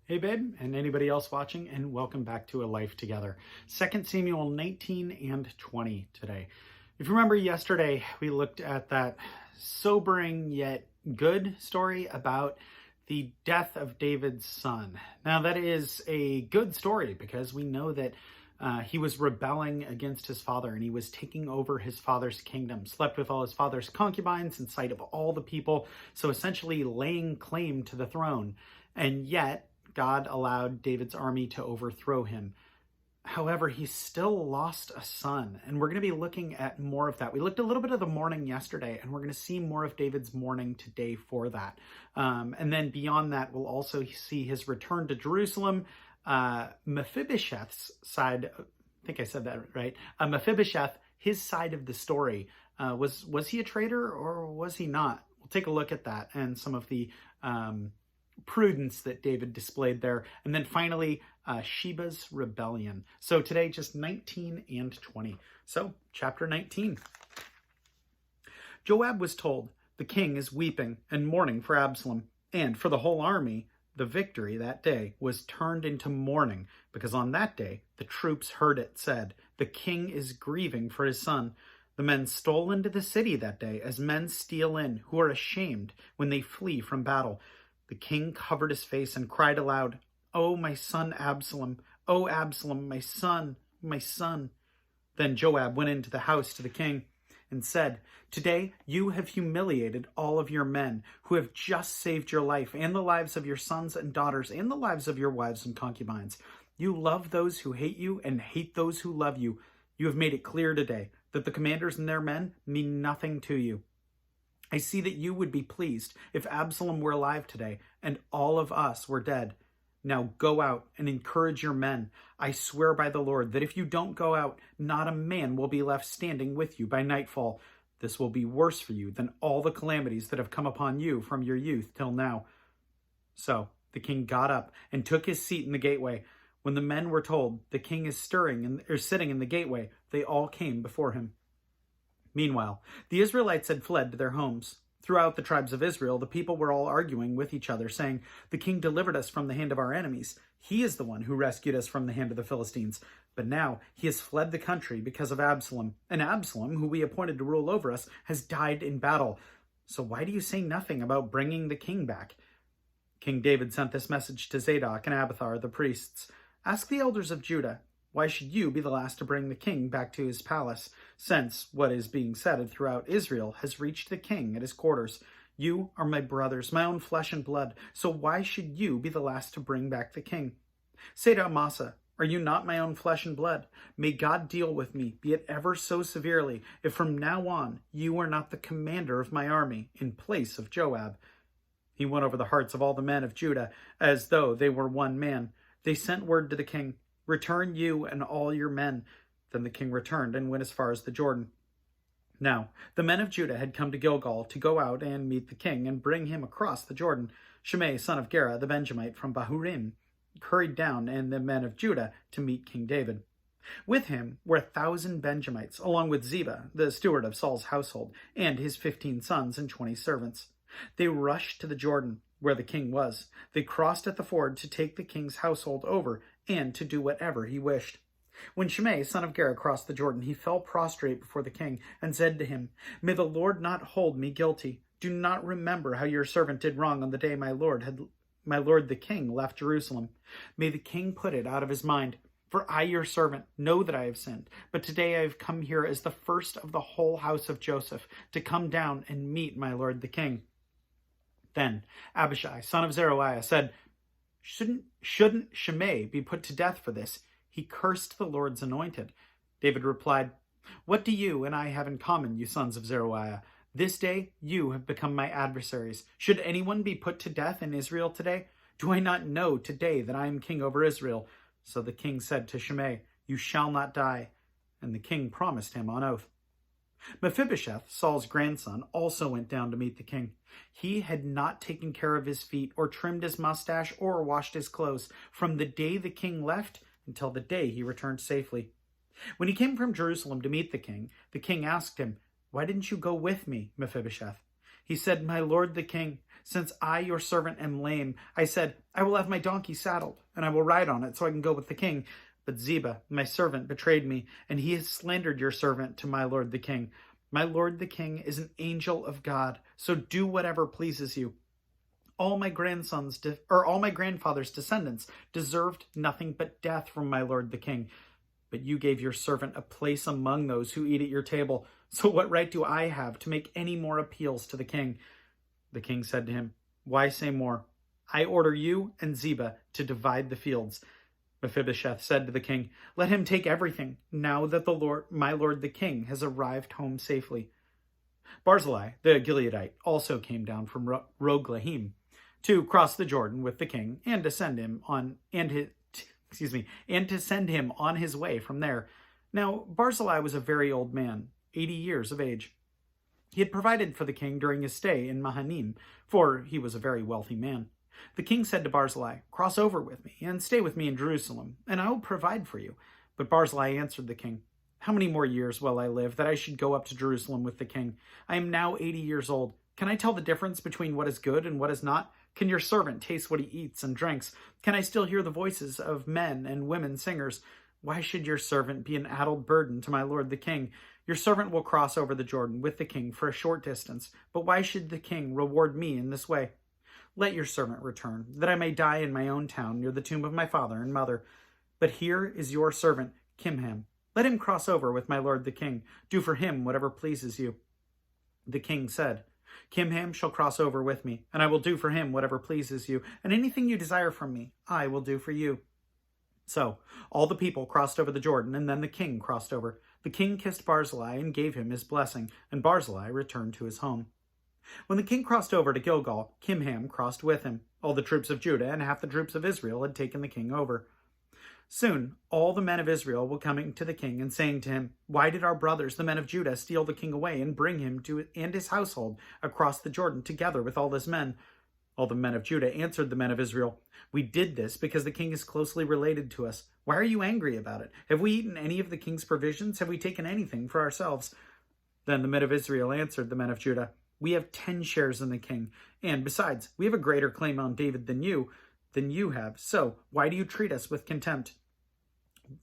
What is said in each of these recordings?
Hey babe, and anybody else watching, and welcome back to A Life Together. 2 Samuel 19 and 20 today. If you remember yesterday, we looked at that sobering yet good story about the death of David's son. Now that is a good story because we know that he was rebelling against his father and he was taking over his father's kingdom, slept with all his father's concubines in sight of all the people, so essentially laying claim to the throne. And yet, God allowed David's army to overthrow him. However, he still lost a son, and we're going to be looking at more of that. We looked a little bit of the mourning yesterday, and we're going to see more of David's mourning today for that. And then beyond that, we'll also see his return to Jerusalem. Mephibosheth's side, I think I said that right. Mephibosheth, his side of the story, was he a traitor or was he not? We'll take a look at that and some of the prudence that David displayed there. And then finally, Sheba's rebellion. So today, just 19 and 20. So chapter 19. Joab was told, "The king is weeping and mourning for Absalom." And for the whole army, the victory that day was turned into mourning, because on that day, the troops heard it said, "The king is grieving for his son." The men stole into the city that day, as men steal in, who are ashamed when they flee from battle. The king covered his face and cried aloud, "Oh, my son Absalom! Oh, Absalom, my son, my son!" Then Joab went into the house to the king and said, "Today you have humiliated all of your men who have just saved your life and the lives of your sons and daughters and the lives of your wives and concubines. You love those who hate you and hate those who love you. You have made it clear today that the commanders and their men mean nothing to you. I see that you would be pleased if Absalom were alive today and all of us were dead. Now go out and encourage your men. I swear by the Lord that if you don't go out, not a man will be left standing with you by nightfall. This will be worse for you than all the calamities that have come upon you from your youth till now." So the king got up and took his seat in the gateway. When the men were told, "The king is sitting in the gateway," they all came before him. Meanwhile, the Israelites had fled to their homes. Throughout the tribes of Israel, the people were all arguing with each other, saying, "The king delivered us from the hand of our enemies. He is the one who rescued us from the hand of the Philistines. But now he has fled the country because of Absalom. And Absalom, who we appointed to rule over us, has died in battle. So why do you say nothing about bringing the king back?" King David sent this message to Zadok and Abiathar, the priests. "Ask the elders of Judah, why should you be the last to bring the king back to his palace, since what is being said throughout Israel has reached the king at his quarters? You are my brothers, my own flesh and blood, so why should you be the last to bring back the king? Say to Amasa, are you not my own flesh and blood? May God deal with me, be it ever so severely, if from now on you are not the commander of my army in place of Joab." He went over the hearts of all the men of Judah as though they were one man. They sent word to the king, "Return you and all your men." Then the king returned and went as far as the Jordan. Now, the men of Judah had come to Gilgal to go out and meet the king and bring him across the Jordan. Shimei, son of Gera, the Benjamite from Bahurim, hurried down, and the men of Judah to meet King David. With him were 1,000 Benjamites, along with Ziba, the steward of Saul's household, and his 15 sons and 20 servants. They rushed to the Jordan, where the king was. They crossed at the ford to take the king's household over and to do whatever he wished. When Shimei, son of Gera, crossed the Jordan, he fell prostrate before the king and said to him, "May the Lord not hold me guilty. Do not remember how your servant did wrong on the day my lord the king left Jerusalem. May the king put it out of his mind. For I, your servant, know that I have sinned. But today I have come here as the first of the whole house of Joseph to come down and meet my lord the king." Then Abishai, son of Zeruiah, said, Shouldn't Shimei be put to death for this? He cursed the Lord's anointed." David replied, "What do you and I have in common, you sons of Zeruiah? This day you have become my adversaries. Should anyone be put to death in Israel today? Do I not know today that I am king over Israel?" So the king said to Shimei, "You shall not die." And the king promised him on oath. Mephibosheth, Saul's grandson, also went down to meet the king. He had not taken care of his feet or trimmed his mustache or washed his clothes from the day the king left until the day he returned safely. When he came from Jerusalem to meet the king asked him, "Why didn't you go with me, Mephibosheth?" He said, "My lord the king, Since I, your servant, am lame, I said, I will have my donkey saddled, and I will ride on it so I can go with the king. But Ziba, my servant, betrayed me, and he has slandered your servant to my lord the king. My lord the king is an angel of God, so do whatever pleases you. All my grandfather's descendants deserved nothing but death from my lord the king. But you gave your servant a place among those who eat at your table. So what right do I have to make any more appeals to the king? The king said to him, Why say more? I order you and Ziba to divide the fields. Mephibosheth said to the king, Let him take everything, now that my lord the king has arrived home safely. Barzillai, the Gileadite, also came down from Roglahim to cross the Jordan with the king and to send him on his way from there. Now Barzillai was a very old man, 80 years of age. He had provided for the king during his stay in Mahanaim, for he was a very wealthy man. The king said to Barzillai, Cross over with me and stay with me in Jerusalem, and I will provide for you. But Barzillai answered the king, How many more years will I live that I should go up to Jerusalem with the king? I am now 80 years old. Can I tell the difference between what is good and what is not? Can your servant taste what he eats and drinks? Can I still hear the voices of men and women singers? Why should your servant be an addled burden to my lord the king? Your servant will cross over the Jordan with the king for a short distance, but why should the king reward me in this way? Let your servant return, that I may die in my own town near the tomb of my father and mother. But here is your servant, Kimham. Let him cross over with my lord the king. Do for him whatever pleases you. The king said, Kimham shall cross over with me, and I will do for him whatever pleases you, and anything you desire from me, I will do for you. So all the people crossed over the Jordan, and then the king crossed over. The king kissed Barzillai and gave him his blessing, and Barzillai returned to his home. When the king crossed over to Gilgal, Kimham crossed with him. All the troops of Judah and half the troops of Israel had taken the king over. Soon all the men of Israel were coming to the king and saying to him, Why did our brothers, the men of Judah, steal the king away and bring him and his household across the Jordan together with all his men? All the men of Judah answered the men of Israel, We did this because the king is closely related to us. Why are you angry about it? Have we eaten any of the king's provisions? Have we taken anything for ourselves? Then the men of Israel answered the men of Judah, We have 10 shares in the king, and besides, we have a greater claim on David than you have. So why do you treat us with contempt?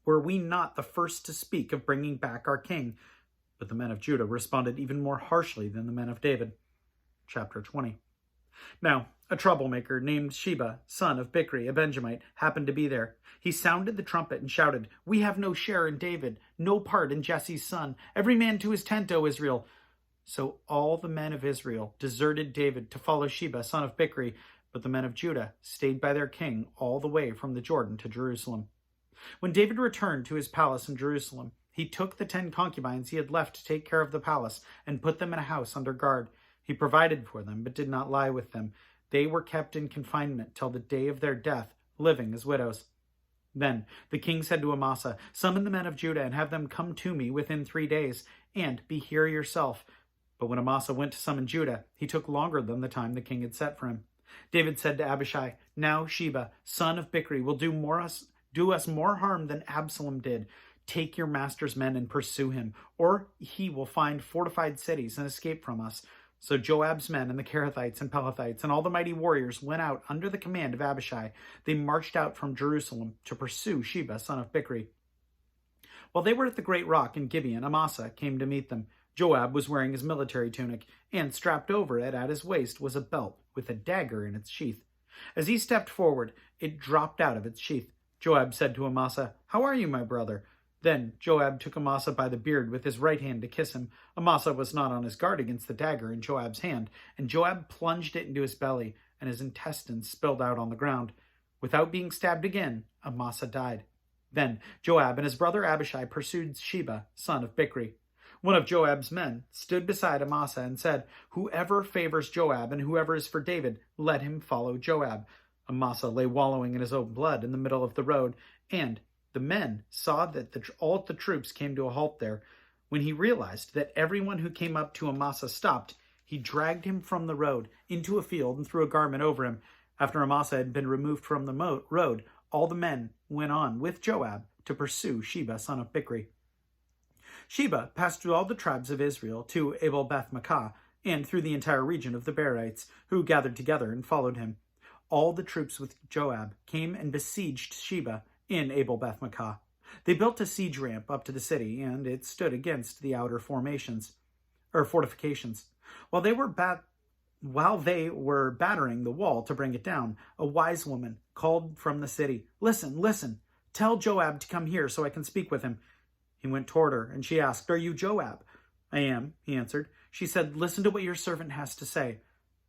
Were we not the first to speak of bringing back our king? But the men of Judah responded even more harshly than the men of David. Chapter 20. Now, a troublemaker named Sheba, son of Bichri, a Benjamite, happened to be there. He sounded the trumpet and shouted, We have no share in David, no part in Jesse's son. Every man to his tent, O Israel. So all the men of Israel deserted David to follow Sheba, son of Bichri, but the men of Judah stayed by their king all the way from the Jordan to Jerusalem. When David returned to his palace in Jerusalem, he took the 10 concubines he had left to take care of the palace and put them in a house under guard. He provided for them, but did not lie with them. They were kept in confinement till the day of their death, living as widows. Then the king said to Amasa, Summon the men of Judah and have them come to me within 3 days, and be here yourself. But when Amasa went to summon Judah, he took longer than the time the king had set for him. David said to Abishai, Now Sheba, son of Bichri, will do us more harm than Absalom did. Take your master's men and pursue him, or he will find fortified cities and escape from us. So Joab's men and the Kerethites and Pelethites and all the mighty warriors went out under the command of Abishai. They marched out from Jerusalem to pursue Sheba, son of Bichri. While they were at the great rock in Gibeon, Amasa came to meet them. Joab was wearing his military tunic, and strapped over it at his waist was a belt with a dagger in its sheath. As he stepped forward, it dropped out of its sheath. Joab said to Amasa, How are you, my brother? Then Joab took Amasa by the beard with his right hand to kiss him. Amasa was not on his guard against the dagger in Joab's hand, and Joab plunged it into his belly, and his intestines spilled out on the ground. Without being stabbed again, Amasa died. Then Joab and his brother Abishai pursued Sheba, son of Bichri. One of Joab's men stood beside Amasa and said, Whoever favors Joab and whoever is for David, let him follow Joab. Amasa lay wallowing in his own blood in the middle of the road, and the men saw that all the troops came to a halt there. When he realized that everyone who came up to Amasa stopped, he dragged him from the road into a field and threw a garment over him. After Amasa had been removed from the road, all the men went on with Joab to pursue Sheba, son of Bichri. Sheba passed through all the tribes of Israel to Abel-Beth-Maachah and through the entire region of the Berites, who gathered together and followed him. All the troops with Joab came and besieged Sheba in Abel-Beth-maachah. They built a siege ramp up to the city, and it stood against the outer fortifications. While they were battering the wall to bring it down, a wise woman called from the city, "Listen, listen, tell Joab to come here so I can speak with him." He went toward her, and she asked, "Are you Joab?" "I am," he answered. She said, "Listen to what your servant has to say."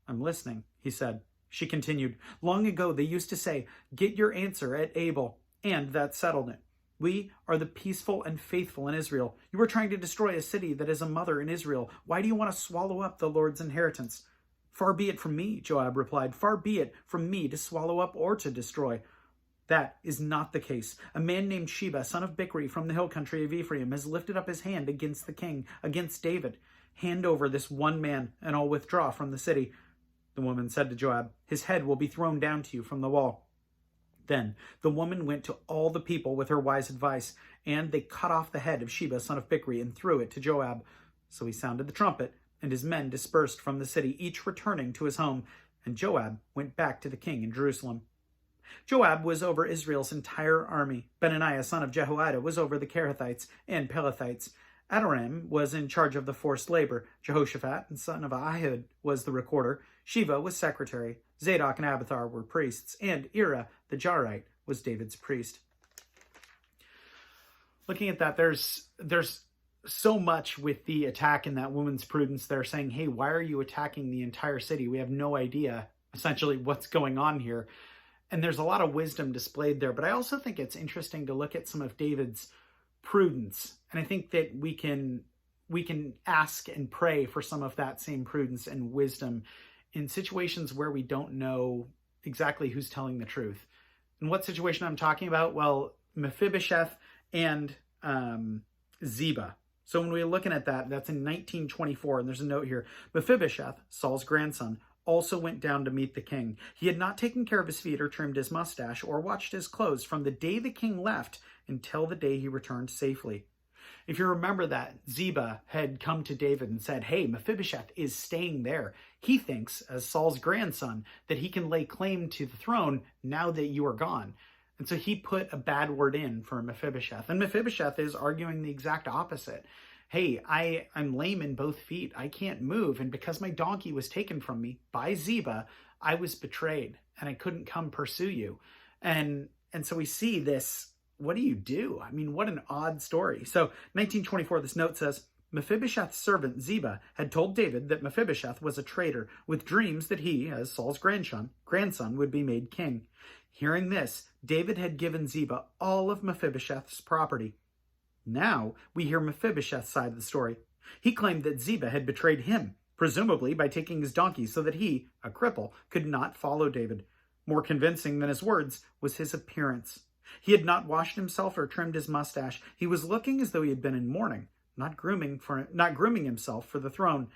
"I'm listening," he said. She continued, "Long ago they used to say, 'Get your answer at Abel,' and that settled it. We are the peaceful and faithful in Israel. You are trying to destroy a city that is a mother in Israel. Why do you want to swallow up the Lord's inheritance?" "Far be it from me," Joab replied. "Far be it from me to swallow up or to destroy." "That is not the case. A man named Sheba, son of Bichri, from the hill country of Ephraim, has lifted up his hand against the king, against David. Hand over this one man, and I'll withdraw from the city." The woman said to Joab, "His head will be thrown down to you from the wall." Then the woman went to all the people with her wise advice, and they cut off the head of Sheba, son of Bichri, and threw it to Joab. So he sounded the trumpet, and his men dispersed from the city, each returning to his home, and Joab went back to the king in Jerusalem. Joab was over Israel's entire army. Benaiah, son of Jehoiada, was over the Kerethites and Pelethites. Adoram was in charge of the forced labor. Jehoshaphat, son of Ahihud, was the recorder. Sheva was secretary. Zadok and Abiathar were priests. And Ira, the Jarite, was David's priest. Looking at that, there's so much with the attack and that woman's prudence. They're saying, "Hey, why are you attacking the entire city? We have no idea, essentially, what's going on here." And there's a lot of wisdom displayed there. But I also think it's interesting to look at some of David's prudence. And I think that we can ask and pray for some of that same prudence and wisdom in situations where we don't know exactly who's telling the truth. And what situation I'm talking about? Well, Mephibosheth and Ziba. So when we're looking at that, that's in 1924, and there's a note here. Mephibosheth, Saul's grandson, also went down to meet the king. He had not taken care of his feet or trimmed his mustache or watched his clothes from the day the king left until the day he returned safely. If you remember that, Ziba had come to David and said, "Hey, Mephibosheth is staying there. He thinks, as Saul's grandson, that he can lay claim to the throne now that you are gone." And so he put a bad word in for Mephibosheth. And Mephibosheth is arguing the exact opposite. "Hey, I'm lame in both feet. I can't move. And because my donkey was taken from me by Ziba, I was betrayed and I couldn't come pursue you." And so we see this. What do you do? I mean, what an odd story. So 1924, this note says, Mephibosheth's servant Ziba had told David that Mephibosheth was a traitor with dreams that he, as Saul's grandson, would be made king. Hearing this, David had given Ziba all of Mephibosheth's property. Now we hear Mephibosheth's side of the story. He claimed that Ziba had betrayed him, presumably by taking his donkey so that he, a cripple, could not follow David. More convincing than his words was his appearance. He had not washed himself or trimmed his mustache. He was looking as though he had been in mourning, not grooming himself for the throne.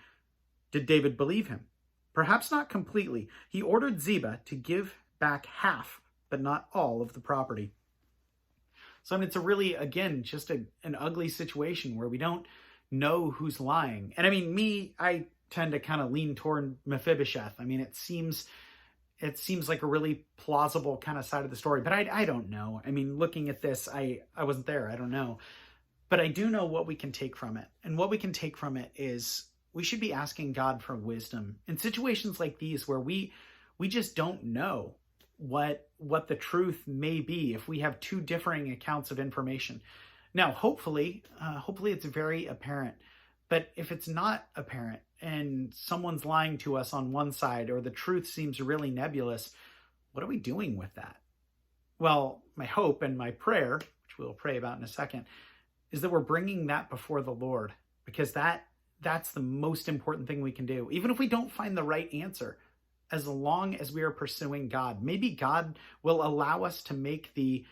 Did David believe him? Perhaps not completely. He ordered Ziba to give back half, but not all of the property. So it's a really, again, just an ugly situation where we don't know who's lying. And I tend to kind of lean toward Mephibosheth. It seems like a really plausible kind of side of the story, but I don't know. Looking at this, I wasn't there. I don't know. But I do know what we can take from it. And what we can take from it is we should be asking God for wisdom in situations like these where we just don't know what the truth may be if we have two differing accounts of information. Now, hopefully it's very apparent. But if it's not apparent and someone's lying to us on one side or the truth seems really nebulous, what are we doing with that? Well, my hope and my prayer, which we'll pray about in a second, is that we're bringing that before the Lord, because that's the most important thing we can do. Even if we don't find the right answer, as long as we are pursuing God, maybe God will allow us to make the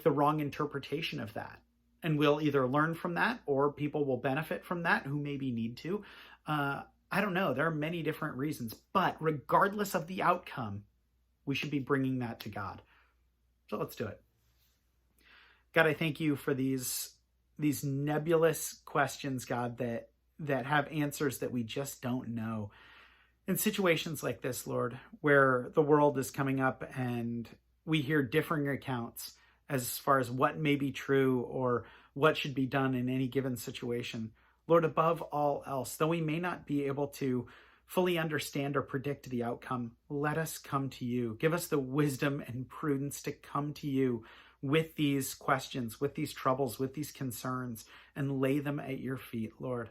wrong interpretation of that. And we'll either learn from that or people will benefit from that who maybe need to. I don't know. There are many different reasons. But regardless of the outcome, we should be bringing that to God. So let's do it. God, I thank you for these nebulous questions, God, that that have answers that we just don't know. In situations like this, Lord, where the world is coming up and we hear differing accounts as far as what may be true or what should be done in any given situation, Lord, above all else, though we may not be able to fully understand or predict the outcome, let us come to you. Give us the wisdom and prudence to come to you with these questions, with these troubles, with these concerns, and lay them at your feet, Lord.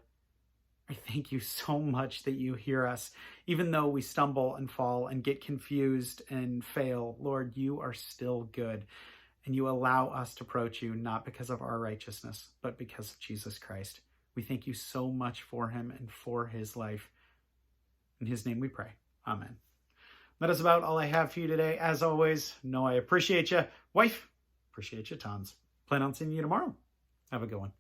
I thank you so much that you hear us. Even though we stumble and fall and get confused and fail, Lord, you are still good. And you allow us to approach you not because of our righteousness, but because of Jesus Christ. We thank you so much for him and for his life. In his name we pray. Amen. That is about all I have for you today. As always, know I appreciate you. Wife, appreciate you tons. Plan on seeing you tomorrow. Have a good one.